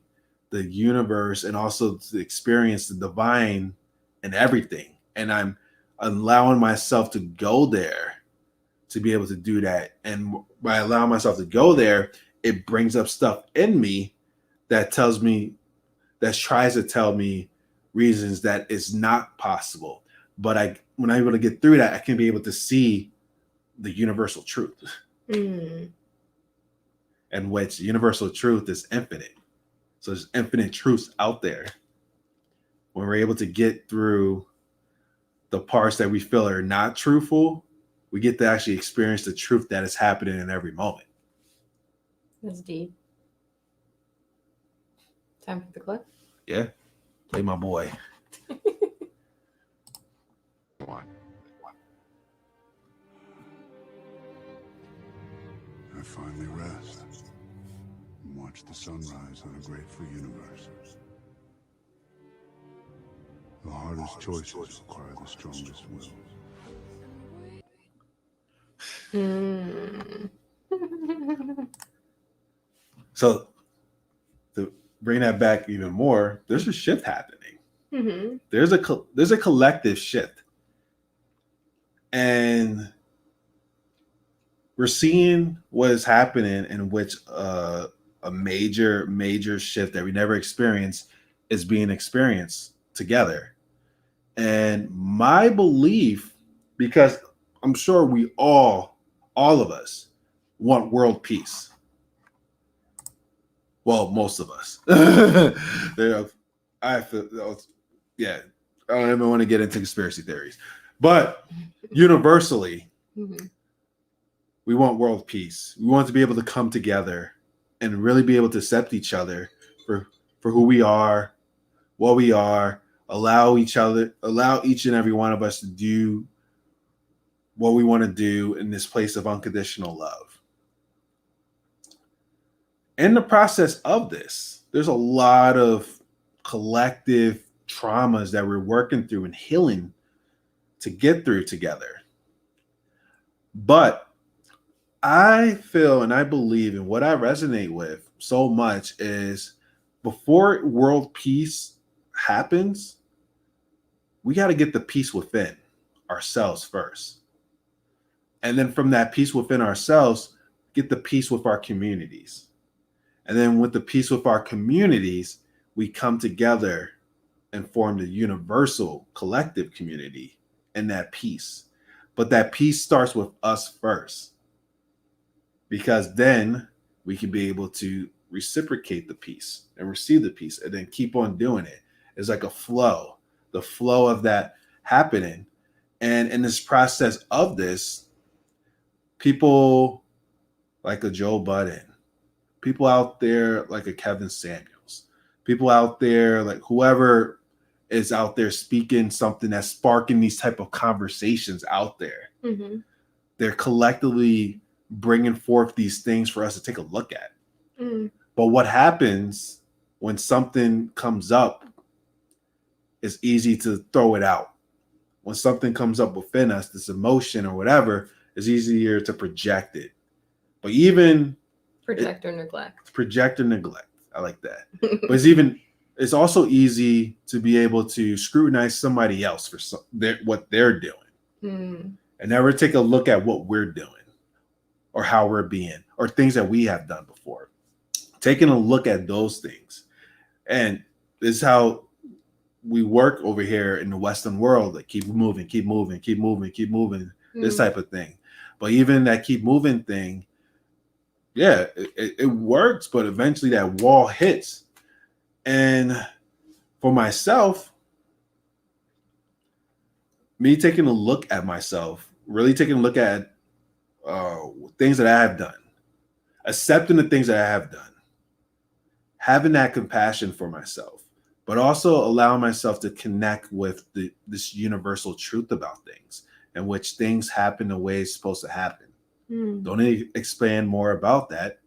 the universe and also to experience the divine and everything. And I'm allowing myself to go there to be able to do that. And by allowing myself to go there, it brings up stuff in me that tells me, that tries to tell me reasons that it's not possible. But when I'm able to get through that, I can be able to see the universal truth. And which universal truth is infinite. So there's infinite truths out there. When we're able to get through the parts that we feel are not truthful, we get to actually experience the truth that is happening in every moment. That's deep. Time for the clip? Yeah. Play my boy. What? I finally rest and watch the sunrise on a grateful universe. The hardest choices require the strongest will. So to bring that back even more, there's a shift happening. There's a collective shift, and we're seeing what is happening, in which a major shift that we never experienced is being experienced together. And my belief, because I'm sure we all of us want world peace. Well, most of us. I feel, yeah, I don't even want to get into conspiracy theories, but universally, we want world peace. We want to be able to come together and really be able to accept each other for who we are, what we are, allow each and every one of us to do what we want to do in this place of unconditional love. in the process of this, there's a lot of collective traumas that we're working through and healing to get through together. But I feel and I believe, and what I resonate with so much is, before world peace happens, we got to get the peace within ourselves first. And then from that peace within ourselves, get the peace with our communities. And then with the peace with our communities, we come together and form the universal collective community and that peace. But that peace starts with us first, because then we can be able to reciprocate the peace and receive the peace and then keep on doing it. It's like a flow, the flow of that happening. And in this process of this, people like a Joe Budden, people out there like a Kevin Samuels, people out there like whoever is out there speaking something that's sparking these type of conversations out there. Mm-hmm. They're collectively bringing forth these things for us to take a look at. Mm. But what happens when something comes up is easy to throw it out. When something comes up within us, this emotion or whatever, it's easier to project it. But even Project or neglect. Project or neglect. I like that. But it's also easy to be able to scrutinize somebody else for what they're doing. Mm. And never take a look at what we're doing or how we're being or things that we have done before. Taking a look at those things. And this is how we work over here in the Western world. Like keep moving, keep moving, keep moving, keep moving, this type of thing. But even that keep moving thing, yeah, it works, but eventually that wall hits. And for myself, me taking a look at myself, really taking a look at things that I have done, accepting the things that I have done, having that compassion for myself, but also allowing myself to connect with this universal truth about things, in which things happen the way it's supposed to happen. Don't need to expand more about that.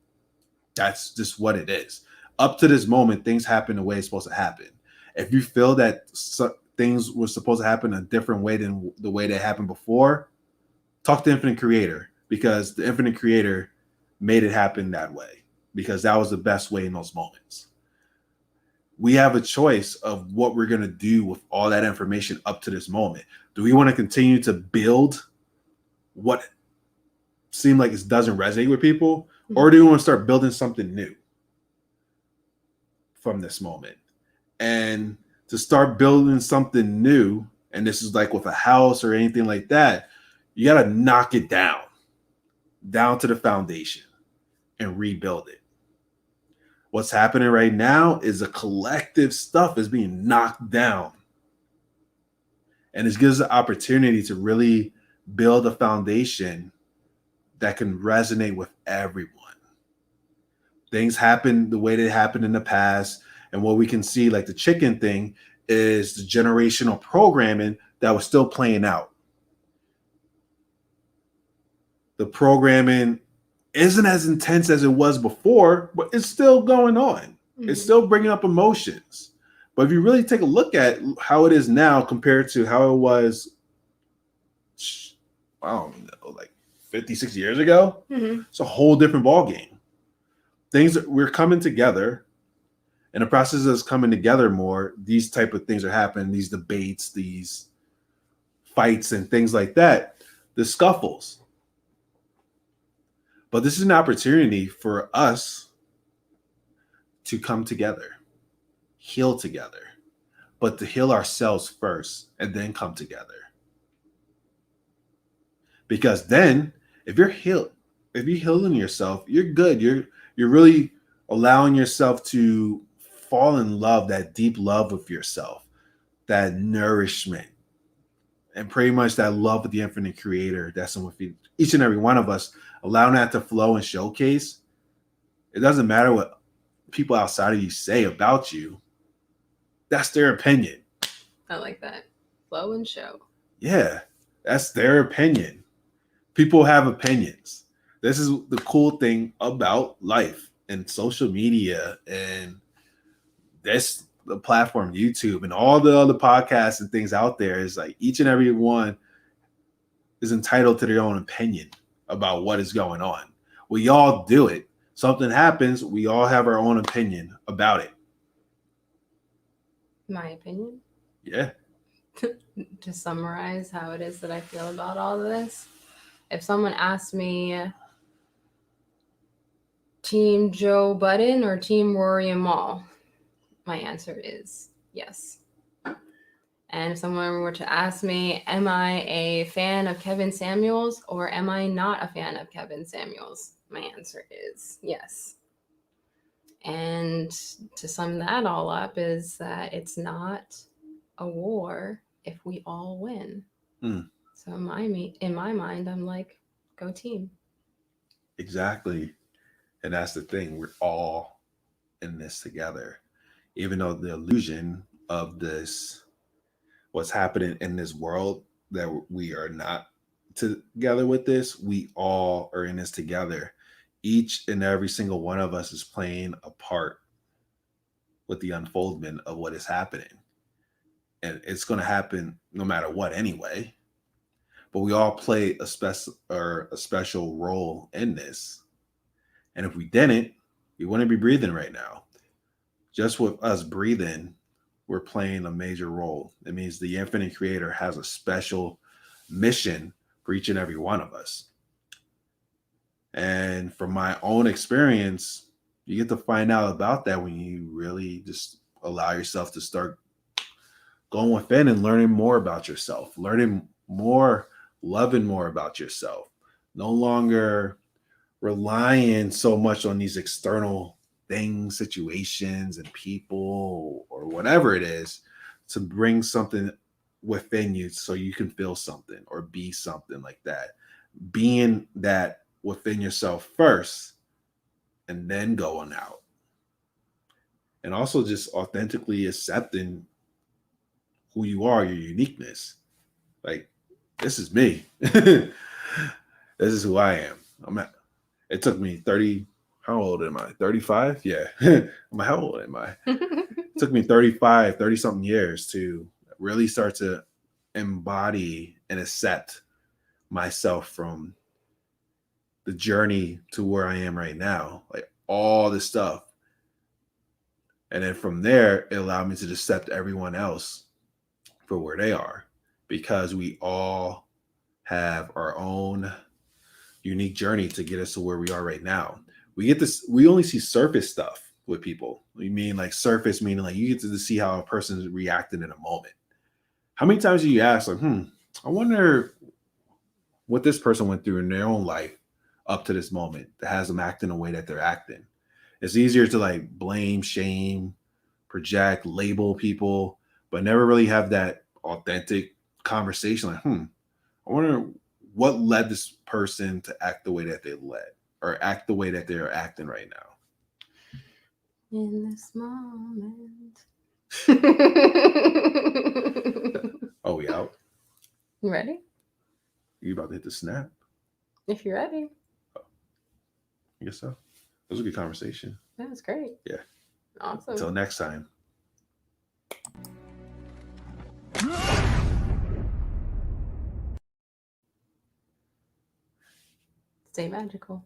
That's just what it is. Up to this moment, things happen the way it's supposed to happen. If you feel that things were supposed to happen a different way than the way they happened before, talk to Infinite Creator, because the Infinite Creator made it happen that way, because that was the best way in those moments. We have a choice of what we're going to do with all that information up to this moment. Do we want to continue to build what seemed like it doesn't resonate with people, or do we want to start building something new from this moment? And to start building something new, and this is like with a house or anything like that, you got to knock it down to the foundation and rebuild it. What's happening right now is a collective stuff is being knocked down. And it gives the opportunity to really build a foundation that can resonate with everyone. Things happen the way they happened in the past. And what we can see, like the chicken thing, is the generational programming that was still playing out. The programming isn't as intense as it was before, but it's still going on. It's still bringing up emotions. But if you really take a look at how it is now compared to how it was, I don't know, like 50, 60 years ago, it's a whole different ballgame. Things that we're coming together, and the process is coming together more. These type of things are happening, these debates, these fights and things like that, the scuffles. But this is an opportunity for us to come together, heal together, but to heal ourselves first and then come together. Because then if you're healing yourself, you're good. You're really allowing yourself to fall in love, that deep love with yourself, that nourishment, and pretty much that love with the Infinite Creator that's in with each and every one of us, allowing that to flow and showcase. It doesn't matter what people outside of you say about you. That's their opinion. I like that. Flow and show. Yeah, that's their opinion. People have opinions. This is the cool thing about life. and social media and this the platform YouTube and all the other podcasts and things out there is like each and every one is entitled to their own opinion about what is going on. We all do it. Something happens, we all have our own opinion about it. My opinion? Yeah. To summarize how it is that I feel about all of this, if someone asked me Team Joe Budden or Team Rory and Mal, my answer is yes. And if someone were to ask me, am I a fan of Kevin Samuels or am I not a fan of Kevin Samuels? My answer is yes. And to sum that all up is that it's not a war if we all win. So in my mind, I'm like, go team. Exactly. And that's the thing. We're all in this together. Even though the illusion of this, what's happening in this world, that we are not together with this, we all are in this together. Each and every single one of us is playing a part with the unfoldment of what is happening. And it's going to happen no matter what anyway. But we all play a special role in this. And if we didn't, we wouldn't be breathing right now. Just with us breathing, we're playing a major role. It means the infinite creator has a special mission for each and every one of us. And from my own experience, you get to find out about that when you really just allow yourself to start going within and learning more about yourself, learning more, loving more about yourself, no longer relying so much on these external things, situations, and people, or whatever it is, to bring something within you so you can feel something or be something like that. Being that within yourself first and then going out. And also just authentically accepting who you are, your uniqueness. Like, this is me. This is who I am. It took me 30, how old am I? 35? Yeah. How old am I? It took me 30 something years to really start to embody and accept myself from the journey to where I am right now. Like all this stuff. And then from there, it allowed me to accept everyone else for where they are, because we all have our own unique journey to get us to where we are right now. We only see surface stuff with people. We mean like surface, meaning like you get to see how a person is reacting in a moment. How many times do you ask, like, I wonder what this person went through in their own life up to this moment that has them acting the way that they're acting? It's easier to like blame, shame, project, label people, but never really have that authentic conversation. Like, I wonder what led this person to act the way that they led, or act the way that they're acting right now. In this moment. Oh, we out? You ready? You about to hit the snap? If you're ready. I guess so. It was a good conversation. That was great. Yeah. Awesome. Until next time. Stay magical.